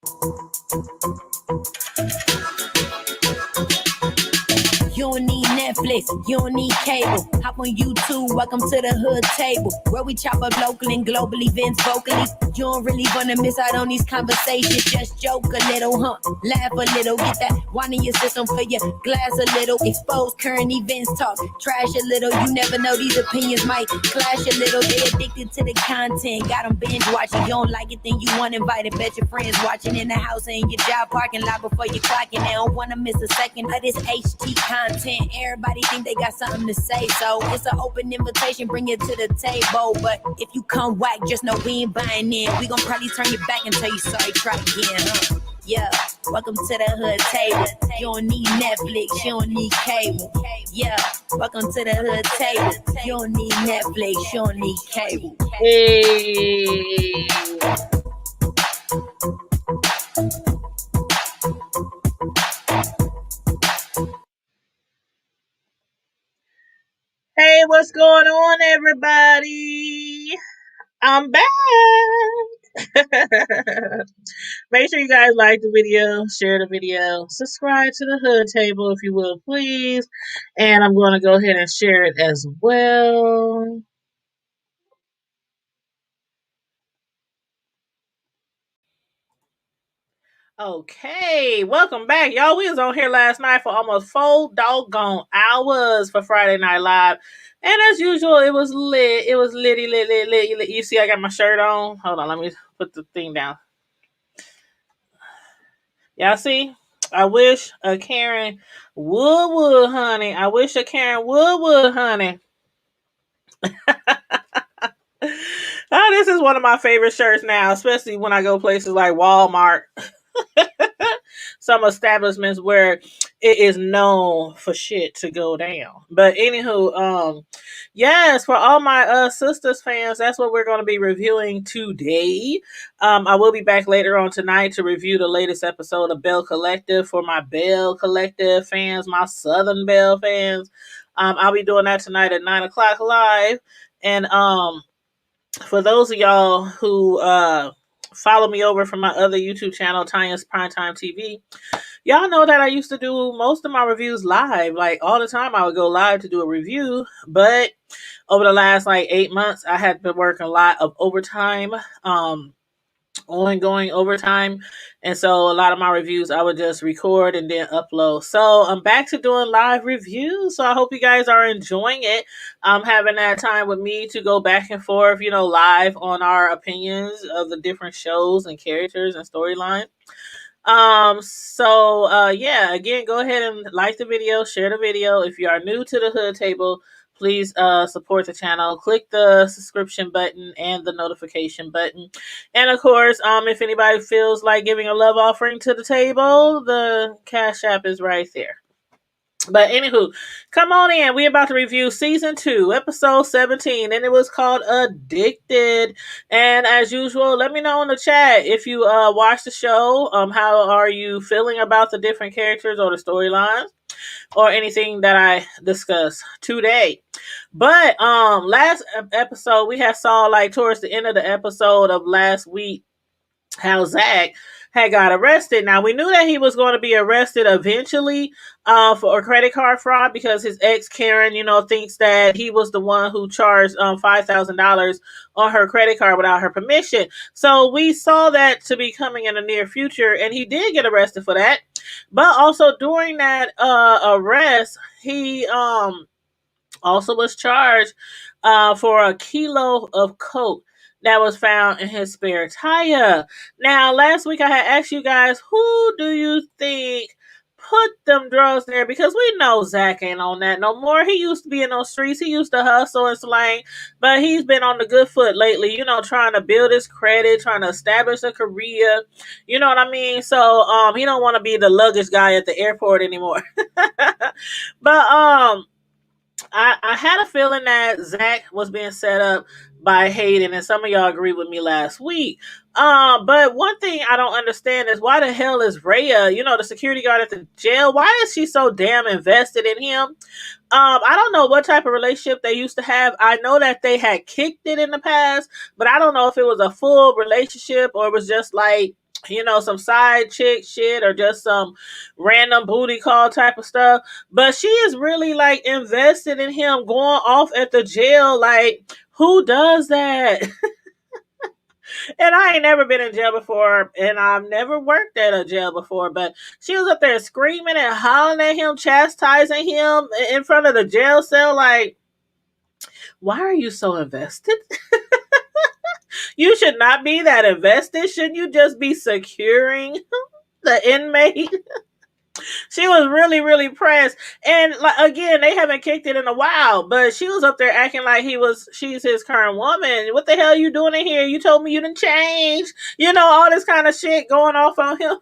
You don't need Netflix, you don't need cable. Hop on YouTube, welcome to the hood table, where we chop up local and global events vocally. You don't really wanna miss out on these conversations. Just joke a little, laugh a little, get that wine in your system, for your glass a little. Expose current events, talk trash a little. You never know, these opinions might clash a little. They addicted to the content, got them binge watching. You don't like it, then you want invited. Bet your friends watching in the house and in your job parking lot before you clocking. They don't wanna miss a second of this HT content. Everybody think they got something to say, so it's an open invitation, bring it to the table. But if you come whack, just know we ain't buying in. We gon' probably turn you back and tell you sorry, try again, Yeah, welcome to the hood table. You don't need Netflix, you don't need cable. Yeah, welcome to the hood table. You don't need Netflix, you don't need cable. Hey. Hey, what's going on, everybody? I'm back. Make sure you guys like the video, share the video, subscribe to the hood table if you will, please. And I'm going to go ahead and share it as well. Okay, welcome back, y'all. We was on here last night for almost 4 doggone hours for Friday Night Live. And as usual, it was lit. It was lit. You see I got my shirt on? Hold on, let me put the thing down. Y'all see? I wish a Karen would, honey. I wish a Karen would, honey. Oh, this is one of my favorite shirts now, especially when I go places like Walmart. Some establishments where it is known for shit to go down. But anywho, yes, for all my Sistas fans, that's what we're going to be reviewing today. I will be back later on tonight to review the latest episode of Bell Collective for my Bell Collective fans, my Southern Bell fans. I'll be doing that tonight at 9 o'clock live. And for those of y'all who follow me over from my other YouTube channel, Tanya's Primetime TV, y'all know that I used to do most of my reviews live. Like all the time I would go live to do a review. But over the last 8 months, I had been working a lot of overtime, ongoing overtime. And so a lot of my reviews I would just record and then upload. So I'm back to doing live reviews. So I hope you guys are enjoying it. I'm having that time with me to go back and forth, live on our opinions of the different shows and characters and storylines. Yeah, again, go ahead and like the video, share the video. If you are new to the hood table, please support the channel. Click the subscription button and the notification button. And of course, if anybody feels like giving a love offering to the table, the Cash App is right there. But anywho, come on in. We're about to review season 2, episode 17, and it was called Addicted. And as usual, let me know in the chat if you watched the show. How are you feeling about the different characters or the storylines, or anything that I discussed today? But last episode we had saw towards the end of the episode of last week how Zach had got arrested. Now, we knew that he was going to be arrested eventually for a credit card fraud because his ex, Karen, thinks that he was the one who charged $5,000 on her credit card without her permission. So we saw that to be coming in the near future, and he did get arrested for that. But also during that arrest, he also was charged for a kilo of coke that was found in his spare tire. Now, last week I had asked you guys, who do you think put them drugs there? Because we know Zach ain't on that no more. He used to be in those streets. He used to hustle and slang, but he's been on the good foot lately, trying to build his credit, trying to establish a career. You know what I mean? So, he don't want to be the luggage guy at the airport anymore. But, I had a feeling that Zach was being set up by Heathen, and some of y'all agreed with me last week. But one thing I don't understand is why the hell is Rhea, the security guard at the jail, why is she so damn invested in him? I don't know what type of relationship they used to have. I know that they had kicked it in the past, but I don't know if it was a full relationship or it was just some side chick shit or just some random booty call type of stuff. But she is really like invested in him going off at the jail. Like, who does that? And I ain't never been in jail before, and I've never worked at a jail before, but she was up there screaming and hollering at him, chastising him in front of the jail cell. Like, why are you so invested? You should not be that invested. Shouldn't you just be securing the inmate? She was really, really pressed. And like, again, they haven't kicked it in a while, but she was up there acting like she's his current woman. What the hell are you doing in here? You told me you didn't change. All this kind of shit going off on him.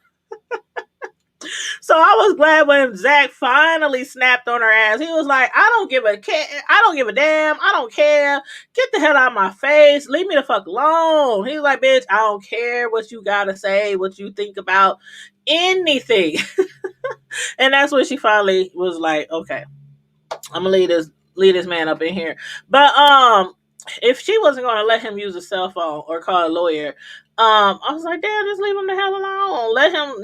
So I was glad when Zach finally snapped on her ass. He was like, I don't give a damn. I don't care. Get the hell out of my face. Leave me the fuck alone. He was like, bitch, I don't care what you gotta say, what you think about anything. And that's when she finally was like, okay, I'm gonna leave this man up in here. But if she wasn't gonna let him use a cell phone or call a lawyer, I was like, damn, just leave him the hell alone. Let him,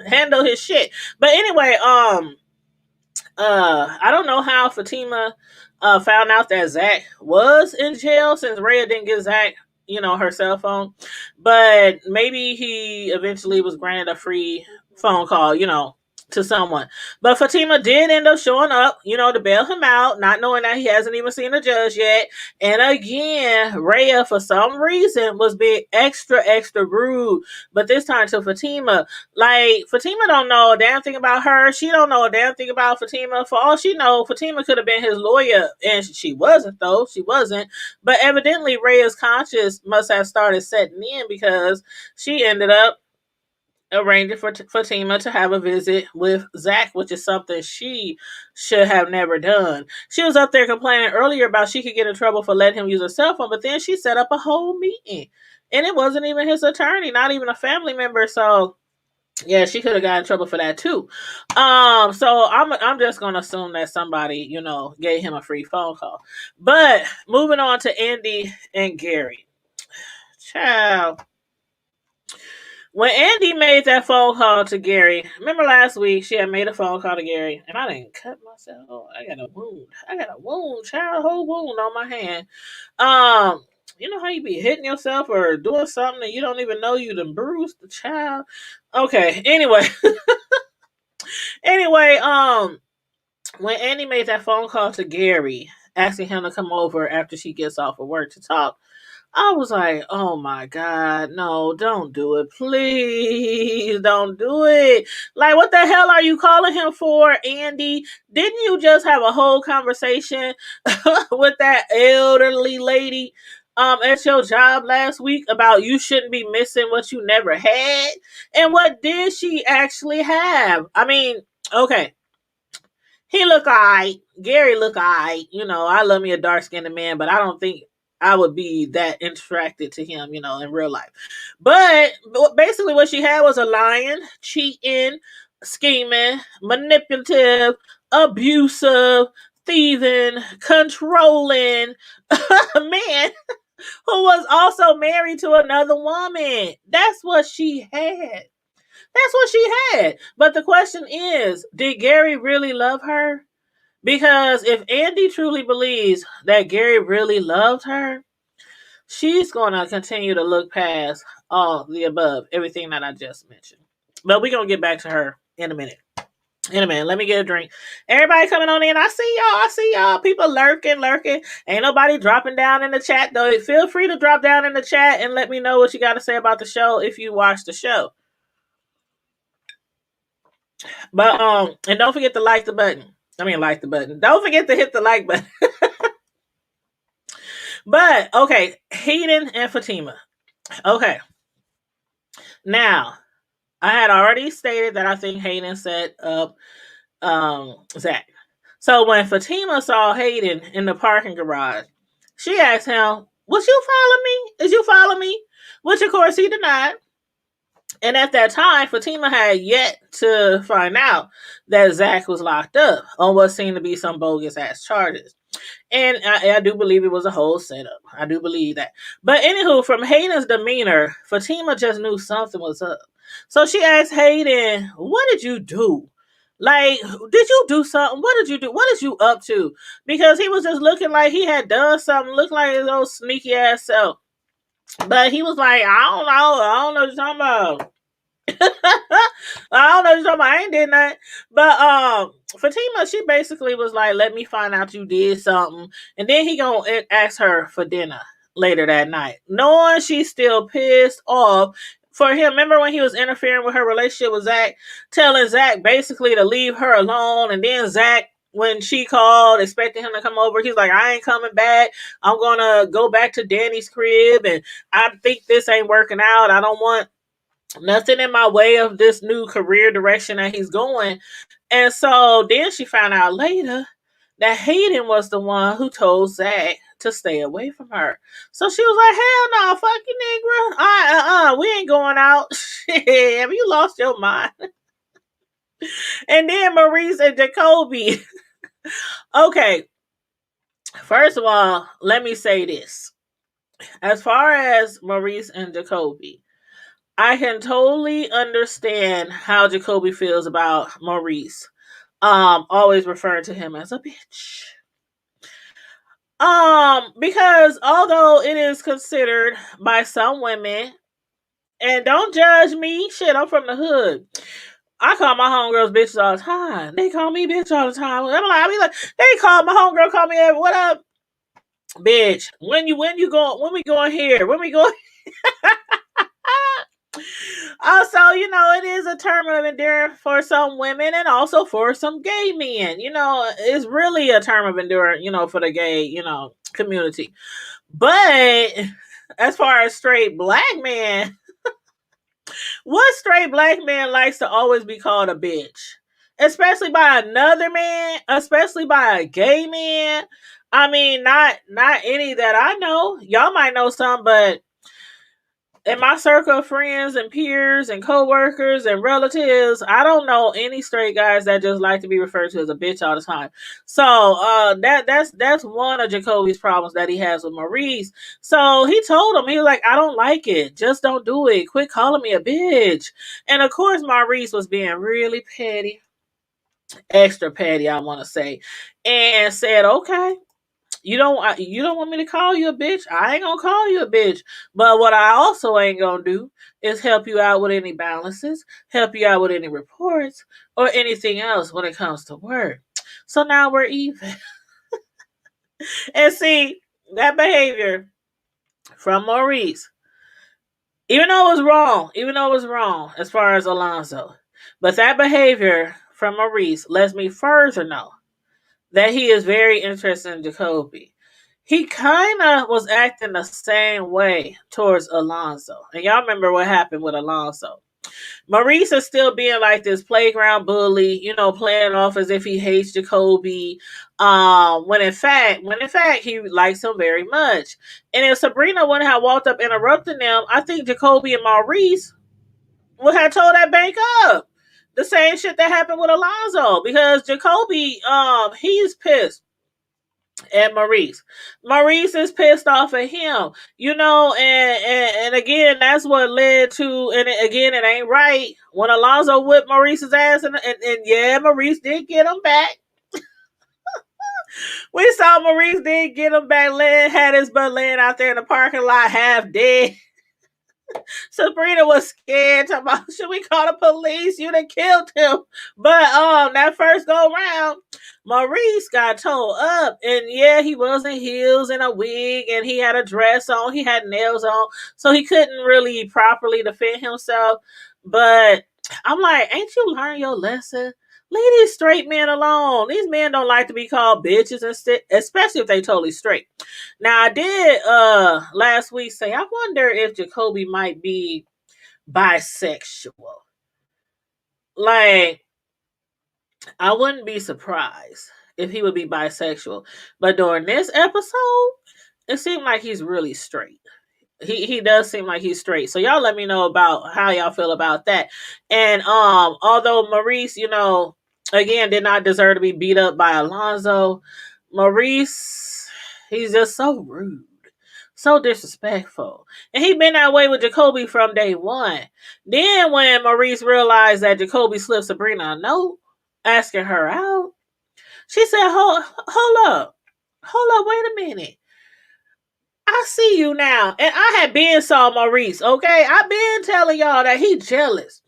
handle his shit. But anyway, I don't know how Fatima found out that Zach was in jail, since Rhea didn't give Zach, her cell phone. But maybe he eventually was granted a free phone call, to someone. But Fatima did end up showing up, to bail him out, not knowing that he hasn't even seen a judge yet. And again, Rhea, for some reason, was being extra, extra rude. But this time to Fatima. Like, Fatima don't know a damn thing about her. She don't know a damn thing about Fatima. For all she know, Fatima could have been his lawyer. And she wasn't, though. She wasn't. But evidently, Rhea's conscience must have started setting in, because she ended up arranging for Fatima to have a visit with Zach, which is something she should have never done. She was up there complaining earlier about she could get in trouble for letting him use a cell phone, but then she set up a whole meeting, and it wasn't even his attorney, not even a family member. So yeah, she could have got in trouble for that too. So I'm just gonna assume that somebody, gave him a free phone call. But moving on to Andy and Gary. Child. When Andy made that phone call to Gary, remember last week she had made a phone call to Gary, and I didn't cut myself. Oh, I got a wound, child, whole wound on my hand. You know how you be hitting yourself or doing something and you don't even know you done bruised the child? Okay, anyway. When Andy made that phone call to Gary, asking him to come over after she gets off of work to talk, I was like, oh my God, no, don't do it. Please don't do it. Like, what the hell are you calling him for, Andy? Didn't you just have a whole conversation with that elderly lady at your job last week about you shouldn't be missing what you never had? And what did she actually have? I mean, okay. He look alright. Gary look alright. I love me a dark-skinned man, but I don't think I would be that attracted to him, in real life. But basically what she had was a lying, cheating, scheming, manipulative, abusive, thieving, controlling man who was also married to another woman. That's what she had. That's what she had. But the question is, did Gary really love her? Because if Andy truly believes that Gary really loved her, she's going to continue to look past all the above, everything that I just mentioned. But we're going to get back to her in a minute. Let me get a drink. Everybody coming on in. I see y'all. People lurking. Ain't nobody dropping down in the chat, though. Feel free to drop down in the chat and let me know what you got to say about the show if you watch the show. But and don't forget to like the button. Don't forget to hit the like button. But okay, Heathen and Fatima. Okay. Now, I had already stated that I think Heathen set up Zach. So when Fatima saw Heathen in the parking garage, she asked him, "Was you follow me? Did you follow me?" Which of course he denied. And at that time, Fatima had yet to find out that Zach was locked up on what seemed to be some bogus ass charges. And I do believe it was a whole setup. I do believe that. But anywho, from Hayden's demeanor, Fatima just knew something was up. So she asked Hayden, "What did you do? Like, did you do something? What did you do? What is you up to?" Because he was just looking like he had done something, looked like his old sneaky ass self. But he was like, "I don't know. I don't know what you're talking about." I don't know what you're talking about. I ain't did nothing. But Fatima, she basically was like, "Let me find out you did something." And then he gonna ask her for dinner later that night. Knowing she's still pissed off for him. Remember when he was interfering with her relationship with Zach, telling Zach basically to leave her alone, and then Zach, when she called expecting him to come over, he's like, "I ain't coming back. I'm gonna go back to Danny's crib, and I think this ain't working out. I don't want nothing in my way of this new career direction that he's going." And so then she found out later that Hayden was the one who told Zach to stay away from her. So she was like, "Hell no, fuck you, nigga. We ain't going out." Shit, have you lost your mind? And then Maurice and Jacoby. Okay, first of all, let me say this. As far as Maurice and Jacoby, I can totally understand how Jacoby feels about Maurice. Always referring to him as a bitch. Because although it is considered by some women, and don't judge me, shit, I'm from the hood. I call my homegirls bitches all the time. They call me bitch all the time. I be like, they call my homegirl, call me, what up, bitch? When we going here? When we going? Also, it is a term of endearment for some women and also for some gay men. It's really a term of endearment, for the gay, community. But as far as straight black men, what straight black man likes to always be called a bitch? Especially by another man, especially by a gay man. I mean, not any that I know. Y'all might know some, but in my circle of friends and peers and coworkers and relatives, I don't know any straight guys that just like to be referred to as a bitch all the time. So that's one of Jacoby's problems that he has with Maurice. So he told him, he was like, "I don't like it. Just don't do it. Quit calling me a bitch." And of course, Maurice was being really petty, extra petty, I want to say, and said, "Okay. You don't want me to call you a bitch? I ain't gonna call you a bitch. But what I also ain't gonna do is help you out with any balances, help you out with any reports, or anything else when it comes to work. So now we're even." And see, that behavior from Maurice, even though it was wrong as far as Alonzo, but that behavior from Maurice lets me further know that he is very interested in Jacoby. He kind of was acting the same way towards Alonzo. And y'all remember what happened with Alonzo. Maurice is still being like this playground bully, playing off as if he hates Jacoby. When in fact he likes him very much. And if Sabrina wouldn't have walked up interrupting them, I think Jacoby and Maurice would have told that bank up. The same shit that happened with Alonzo. Because Jacoby, he's pissed at Maurice. Maurice is pissed off at him, and again, that's what led to, and again, it ain't right when Alonzo whipped Maurice's ass, and yeah, Maurice did get him back. We saw Maurice did get him back, had his butt laying out there in the parking lot half dead. Sabrina was scared, talking about, "Should we call the police? You done killed him." But that first go round, Maurice got told up, and yeah, he was in heels and a wig, and he had a dress on, he had nails on, so he couldn't really properly defend himself. But I'm like, ain't you learned your lesson? Leave these straight men alone. These men don't like to be called bitches, especially if they totally straight. Now I did last week say I wonder if Jacoby might be bisexual. Like, I wouldn't be surprised if he would be bisexual. But during this episode, it seemed like he's really straight. He does seem like he's straight. So y'all let me know about how y'all feel about that. And although Maurice, again did not deserve to be beat up by Alonzo, Maurice, he's just so rude. So disrespectful. And he been that way with Jacoby from day one. Then when Maurice realized that Jacoby slipped Sabrina a note asking her out, she said, hold up. Hold up, wait a minute. I see you now. And I had been saw Maurice, okay? I've been telling y'all that he jealous.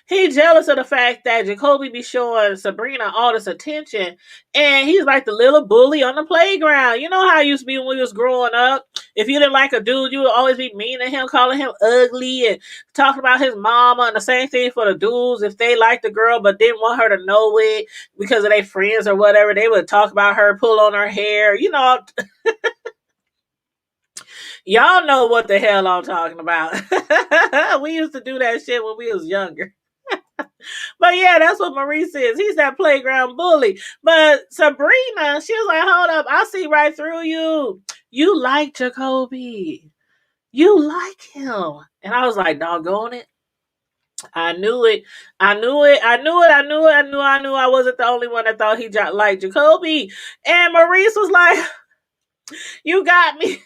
He jealous of the fact that Jacoby be showing Sabrina all this attention. And he's like the little bully on the playground. You know how it used to be when we was growing up? If you didn't like a dude, you would always be mean to him, calling him ugly and talking about his mama. And the same thing for the dudes. If they liked the girl but didn't want her to know it because of their friends or whatever, they would talk about her, pull on her hair. Y'all know what the hell I'm talking about. We used to do that shit when we was younger. But yeah, that's what Maurice is. He's that playground bully. But Sabrina, she was like, hold up, I see right through you. You like Jacoby. You like him. And I was like, doggone it. I knew it. I knew I wasn't the only one that thought he liked Jacoby. And Maurice was like, you got me.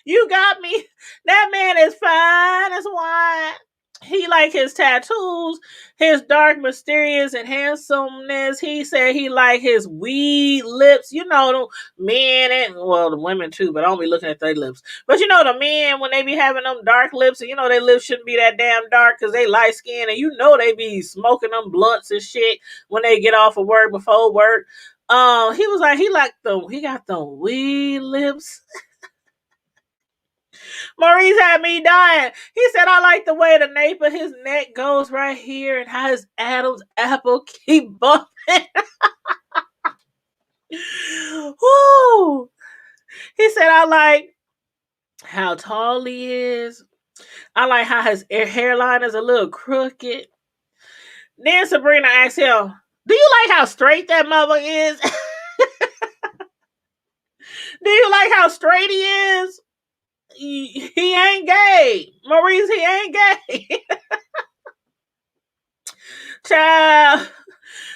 You got me. That man is fine as wine. He like his tattoos, his dark, mysterious, and handsomeness. He said he like his weed lips. The men and the women too, but I don't be looking at their lips. But the men when they be having them dark lips, and their lips shouldn't be that damn dark because they light skin, and they be smoking them blunts and shit when they get off of work before work. He was like he got them weed lips. Maurice had me dying. He said, I like the way the nape of his neck goes right here and how his Adam's apple keep bumping. Woo! He said, I like how tall he is. I like how his hairline is a little crooked. Then Sabrina asked him, do you like how straight that mother is? Do you like how straight he is? He ain't gay. Maurice, he ain't gay. Child.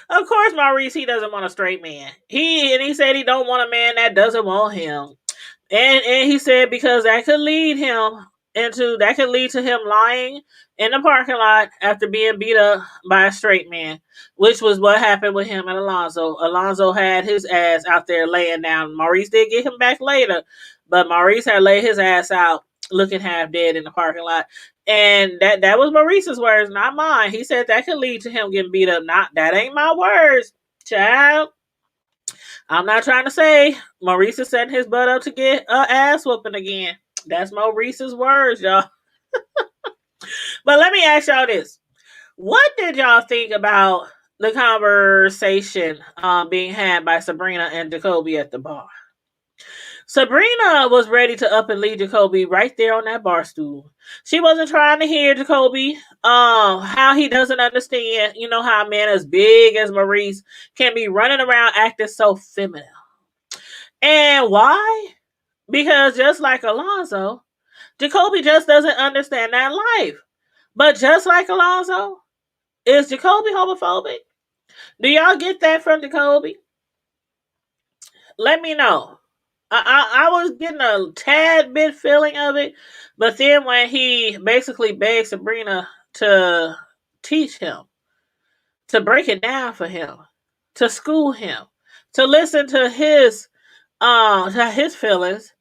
Of course, Maurice, he doesn't want a straight man. He said he don't want a man that doesn't want him. And he said because that could lead to him lying in the parking lot after being beat up by a straight man, which was what happened with him and Alonzo. Alonzo had his ass out there laying down. Maurice did get him back later, but Maurice had laid his ass out looking half dead in the parking lot. And that was Maurice's words, not mine. He said that could lead to him getting beat up. That ain't my words, child. I'm not trying to say Maurice is setting his butt up to get ass whooping again. That's Maurice's words, y'all. But let me ask y'all this. What did y'all think about the conversation being had by Sabrina and Jacoby at the bar? Sabrina was ready to up and leave Jacoby right there on that bar stool. She wasn't trying to hear Jacoby how he doesn't understand, how a man as big as Maurice can be running around acting so feminine. And why? Because just like Alonzo, Jacoby just doesn't understand that life. But just like Alonzo, is Jacoby homophobic? Do y'all get that from Jacoby? Let me know. I was getting a tad bit feeling of it, but then when he basically begged Sabrina to teach him, to break it down for him, to school him, to listen to his feelings,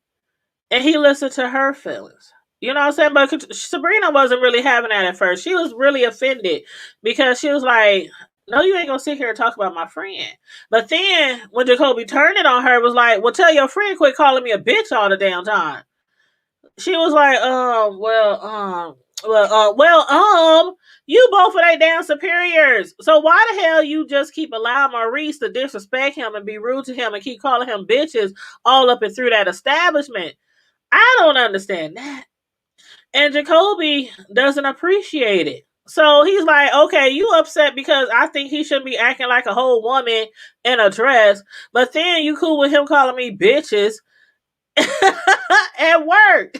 and he listened to her feelings. You know what I'm saying? But Sabrina wasn't really having that at first. She was really offended because she was like, no, you ain't gonna sit here and talk about my friend. But then when Jacoby turned it on her, was like, well, tell your friend quit calling me a bitch all the damn time. She was like, you both of they damn superiors. So why the hell you just keep allowing Maurice to disrespect him and be rude to him and keep calling him bitches all up and through that establishment? I don't understand that. And Jacoby doesn't appreciate it. So he's like, okay, you upset because I think he shouldn't be acting like a whole woman in a dress. But then you cool with him calling me bitches. at work.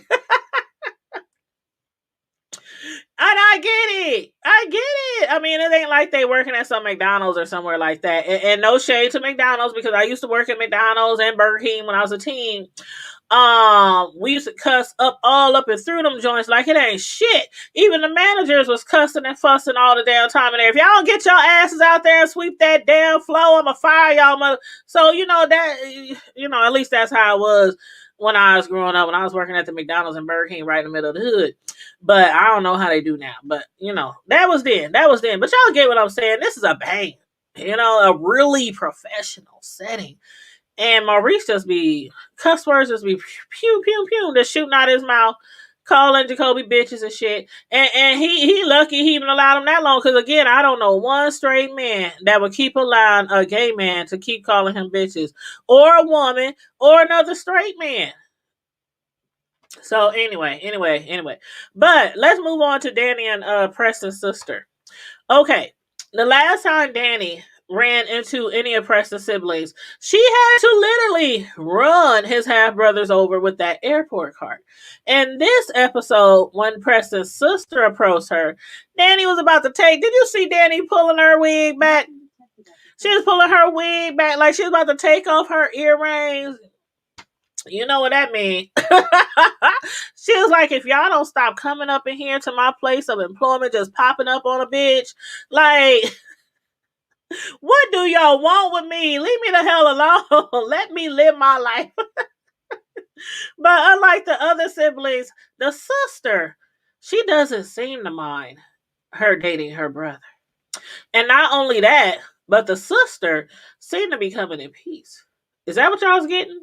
And I get it. I get it. I mean, it ain't like they working at some McDonald's or somewhere like that. And no shade to McDonald's, because I used to work at McDonald's and Burger King when I was a teen. We used to cuss up all up and through them joints like it ain't shit. Even the managers was cussing and fussing all the damn time in there. If y'all don't get your asses out there and sweep that damn floor, I'ma fire y'all. So at least that's how it was when I was growing up, when I was working at the McDonald's and Burger King right in the middle of the hood. But I don't know how they do now. But that was then. That was then. But y'all get what I'm saying. This is a bang. A really professional setting. And Maurice just be cuss words, just be pew pew pew, just shooting out his mouth, calling Jacoby bitches and shit. And he lucky he even allowed him that long, because again, I don't know one straight man that would keep allowing a gay man to keep calling him bitches, or a woman, or another straight man. So anyway. But let's move on to Danny and Preston's sister. Okay. The last time Danny ran into any of Preston's siblings, she had to literally run his half-brothers over with that airport cart. And this episode, when Preston's sister approached her, Danny was about to take... Did you see Danny pulling her wig back? She was pulling her wig back like she was about to take off her earrings. You know what that means. She was like, if y'all don't stop coming up in here to my place of employment, just popping up on a bitch, like... What do y'all want with me? Leave me the hell alone. Let me live my life. But unlike the other siblings, the sister, she doesn't seem to mind her dating her brother. And not only that, but the sister seemed to be coming in peace. Is that what y'all was getting?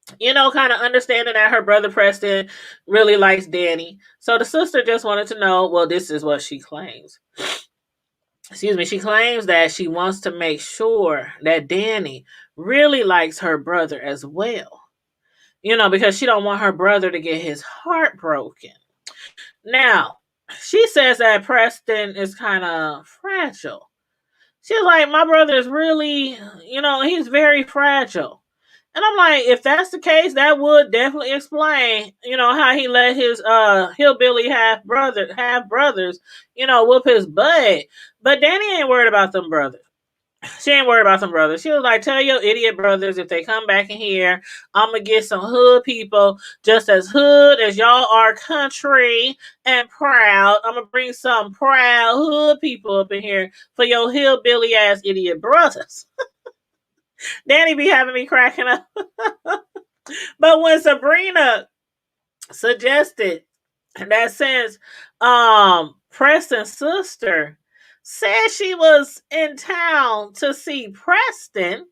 Kind of understanding that her brother Preston really likes Danny. So the sister just wanted to know, well, this is what she claims. She claims that she wants to make sure that Danny really likes her brother as well. Because she don't want her brother to get his heart broken. Now, she says that Preston is kind of fragile. She's like, my brother is really, he's very fragile. And I'm like, if that's the case, that would definitely explain, how he let his hillbilly half brothers, whoop his butt. But Danny ain't worried about them brothers. She ain't worried about them brothers. She was like, tell your idiot brothers, if they come back in here, I'm going to get some hood people just as hood as y'all are country and proud. I'm going to bring some proud hood people up in here for your hillbilly ass idiot brothers. Danny be having me cracking up. But when Sabrina suggested that, since Preston's sister said she was in town to see Preston,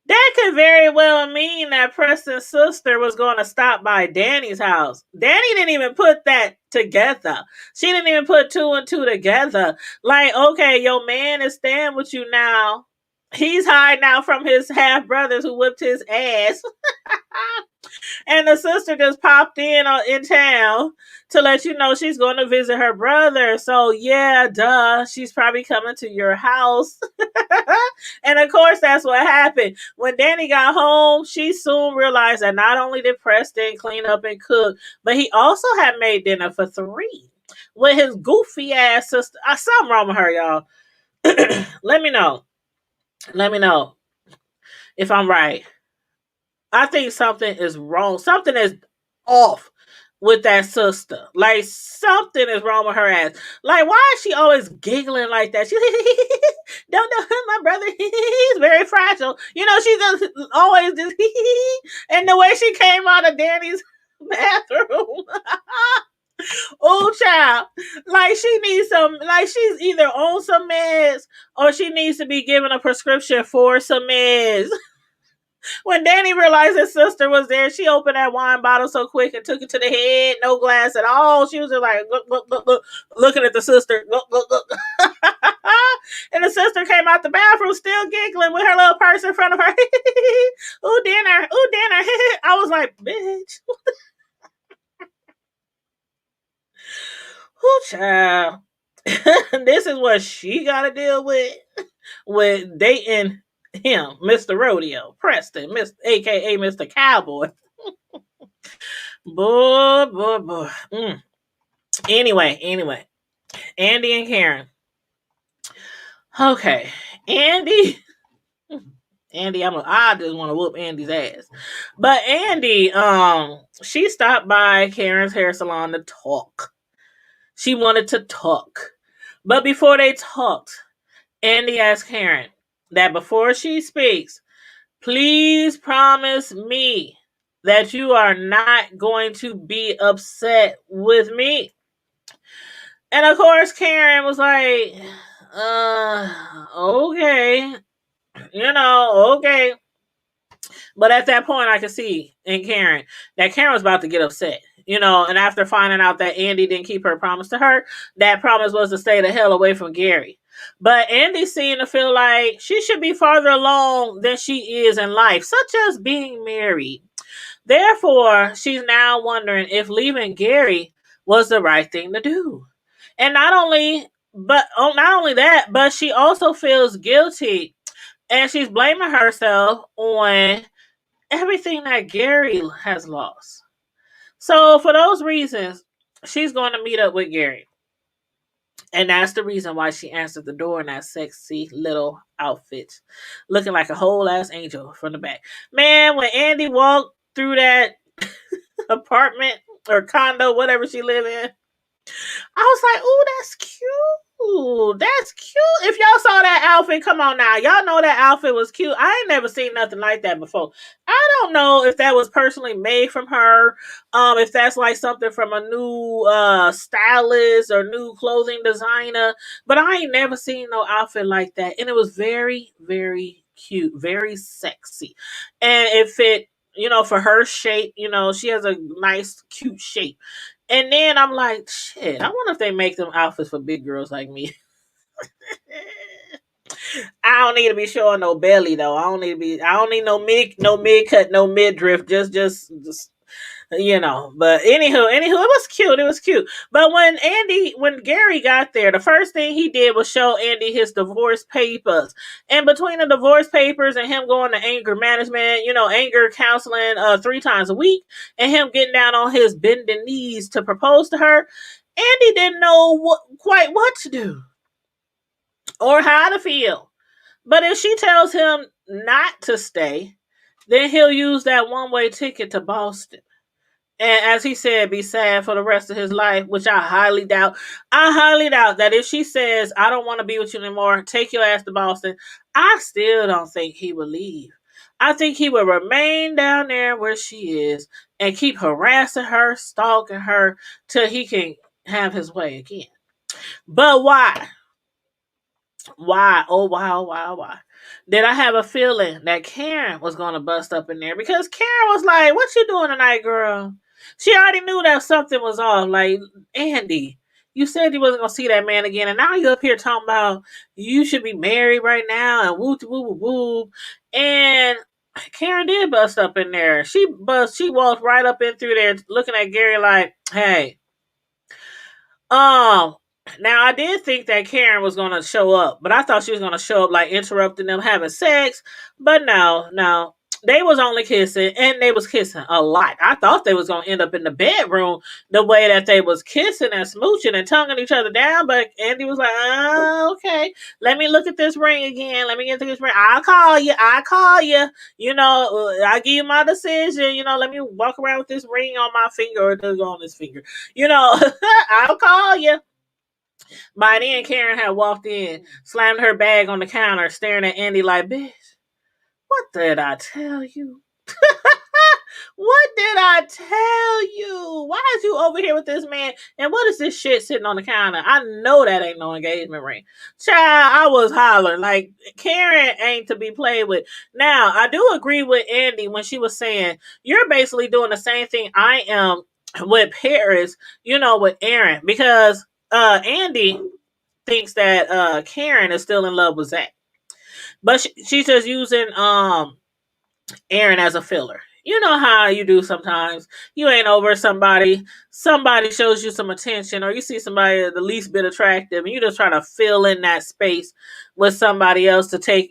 that could very well mean that Preston's sister was going to stop by Danny's house. Danny didn't even put that together. She didn't even put two and two together. Like, okay, your man is staying with you now. He's hiding out from his half brothers who whipped his ass. And the sister just popped in town to let you know she's going to visit her brother. So yeah, duh, she's probably coming to your house. And of course, that's what happened. When Danny got home, she soon realized that not only did Preston clean up and cook, but he also had made dinner for 3 with his goofy ass sister. Something wrong with her, y'all. Let me know if I'm right. I think something is wrong. Something is off with that sister. Like, something is wrong with her ass. Like, why is she always giggling like that? She don't know my brother. He's very fragile. She just always just and the way she came out of Danny's bathroom. Oh, child. Like, she needs she's either on some meds or she needs to be given a prescription for some meds. When Danny realized his sister was there, she opened that wine bottle so quick and took it to the head, no glass at all. She was just like, look, looking at the sister. Look. And the sister came out the bathroom still giggling with her little purse in front of her. Ooh, dinner. I was like, bitch. Ooh, child. This is what she got to deal with dating him, Mr. Rodeo, Preston, aka Mr. Cowboy. Boy. Anyway, Andy and Karen. Okay, Andy. I just want to whoop Andy's ass. But Andy, she stopped by Karen's hair salon to talk. She wanted to talk. But before they talked, Andy asked Karen that before she speaks, please promise me that you are not going to be upset with me. And of course, Karen was like, okay, okay. But at that point, I could see in Karen that Karen was about to get upset. And after finding out that Andy didn't keep her promise to her, that promise was to stay the hell away from Gary. But Andy seemed to feel like she should be farther along than she is in life, such as being married. Therefore, she's now wondering if leaving Gary was the right thing to do. And not only that, but she also feels guilty, and she's blaming herself on everything that Gary has lost. So for those reasons, she's going to meet up with Gary. And that's the reason why she answered the door in that sexy little outfit, looking like a whole ass angel from the back. Man, when Andy walked through that apartment or condo, whatever she lived in, I was like, ooh, that's cute. That's cute. If y'all saw that outfit, come on now. Y'all know that outfit was cute. I ain't never seen nothing like that before. I don't know if that was personally made from her. If that's like something from a new stylist or new clothing designer. But I ain't never seen no outfit like that. And it was very, very cute. Very sexy. And it fit, for her shape. She has a nice, cute shape. And then I'm like, shit, I wonder if they make them outfits for big girls like me. I don't need to be showing no belly though. I don't need no mid cut, no midriff. Just But anywho, it was cute. But when Gary got there, the first thing he did was show Andy his divorce papers. And between the divorce papers and him going to anger management, anger counseling 3 times a week, and him getting down on his bending knees to propose to her, Andy didn't know quite what to do or how to feel. But if she tells him not to stay, then he'll use that one-way ticket to Boston. And as he said, be sad for the rest of his life, which I highly doubt. I highly doubt that if she says, I don't want to be with you anymore, take your ass to Boston, I still don't think he would leave. I think he would remain down there where she is and keep harassing her, stalking her, till he can have his way again. But why? Why? Oh, why? Did I have a feeling that Karen was going to bust up in there? Because Karen was like, what you doing tonight, girl? She already knew that something was off. Like, Andy, you said you wasn't going to see that man again. And now you up here talking about you should be married right now and woo woo woo. And Karen did bust up in there. She walked right up in through there looking at Gary like, hey, now I did think that Karen was gonna show up, but I thought she was gonna show up like interrupting them having sex. But no. They was only kissing, and they was kissing a lot. I thought they was gonna end up in the bedroom the way that they was kissing and smooching and tonguing each other down. But Andy was like, "Oh, okay. Let me look at this ring again. Let me get to this ring. I'll call you. I give you my decision. Let me walk around with this ring on my finger or it does go on this finger. I'll call you." By then, Karen had walked in, slammed her bag on the counter, staring at Andy like, bitch, what did I tell you? What did I tell you? Why is you over here with this man? And what is this shit sitting on the counter? I know that ain't no engagement ring. Child, I was hollering. Like, Karen ain't to be played with. Now, I do agree with Andy when she was saying, you're basically doing the same thing I am with Paris, with Aaron. Because Andy thinks that Karen is still in love with Zach. But she's just using Aaron as a filler. You know how you do sometimes. You ain't over somebody shows you some attention, or you see somebody the least bit attractive, and you just try to fill in that space with somebody else to take,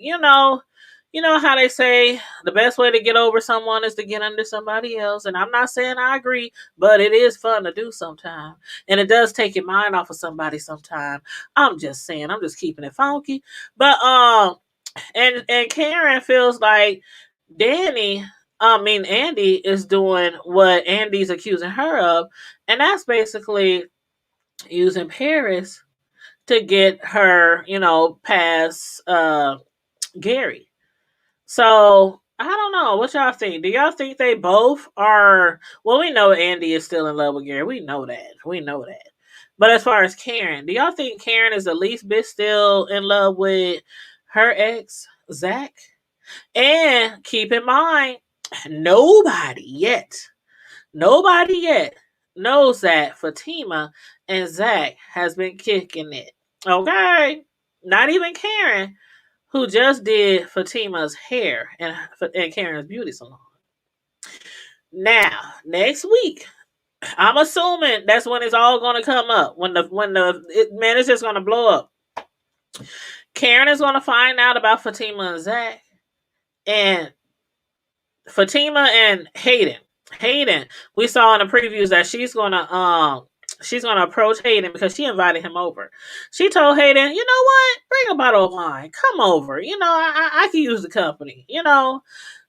you know how they say the best way to get over someone is to get under somebody else. And I'm not saying I agree, but it is fun to do sometimes. And it does take your mind off of somebody sometimes. I'm just saying, I'm just keeping it funky. But and Karen feels like Andy is doing what Andy's accusing her of, and that's basically using Paris to get her, past Gary. So I don't know. What y'all think? Do y'all think they both are? Well, we know Andy is still in love with Gary. We know that. We know that. But as far as Karen, do y'all think Karen is the least bit still in love with her ex, Zach? And keep in mind, nobody yet knows that Fatima and Zach has been kicking it. Okay? Not even Karen, who just did Fatima's hair and Karen's beauty salon. Now, next week, I'm assuming that's when it's all going to come up. It's just going to blow up. Karen is going to find out about Fatima and Zach, and Fatima and Hayden, we saw in the previews that she's gonna approach Hayden because she invited him over. She told Hayden, you know what? Bring a bottle of wine. Come over. I can use the company.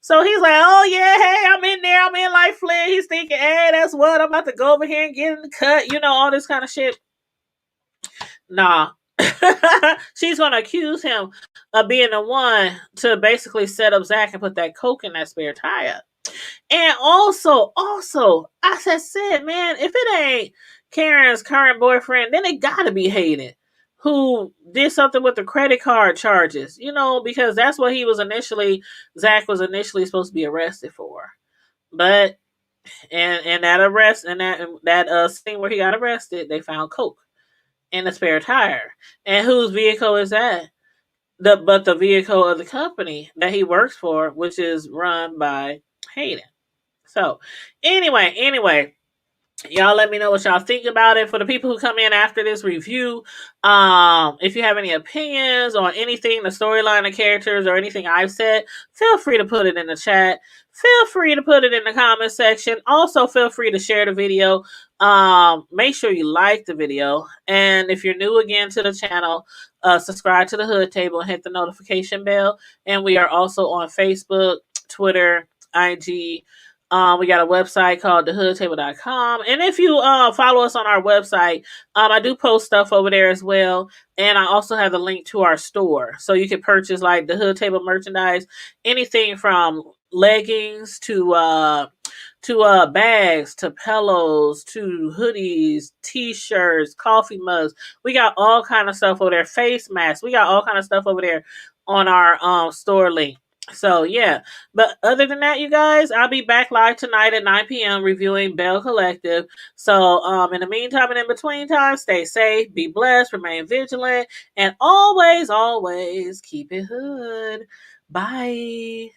So he's like, oh yeah, hey, I'm in there. I'm in like Flynn. He's thinking, hey, that's what I'm about to go over here and get in the cut. All this kind of shit. Nah. She's gonna accuse him of being the one to basically set up Zach and put that coke in that spare tire. And also, I said, man, if it ain't Karen's current boyfriend, then it gotta be Hayden, who did something with the credit card charges, because that's what Zach was initially supposed to be arrested for. But and that arrest and that scene where he got arrested, they found coke in the spare tire. And whose vehicle is that? The vehicle of the company that he works for, which is run by Hayden. So, anyway, y'all let me know what y'all think about it. For the people who come in after this review, if you have any opinions on anything, the storyline, the characters, or anything I've said, feel free to put it in the chat. Feel free to put it in the comment section. Also, feel free to share the video. Make sure you like the video. And if you're new again to the channel, subscribe to the Hood Table and hit the notification bell. And we are also on Facebook, Twitter, IG. We got a website called thehoodtable.com. And if you follow us on our website, I do post stuff over there as well. And I also have the link to our store. So you can purchase like the Hood Table merchandise, anything from leggings to bags, to pillows, to hoodies, t-shirts, coffee mugs. We got all kind of stuff over there. Face masks. We got all kind of stuff over there on our store link. So, yeah. But other than that, you guys, I'll be back live tonight at 9 p.m. reviewing Bell Collective. So, in the meantime and in between time, stay safe, be blessed, remain vigilant, and always, always keep it hood. Bye.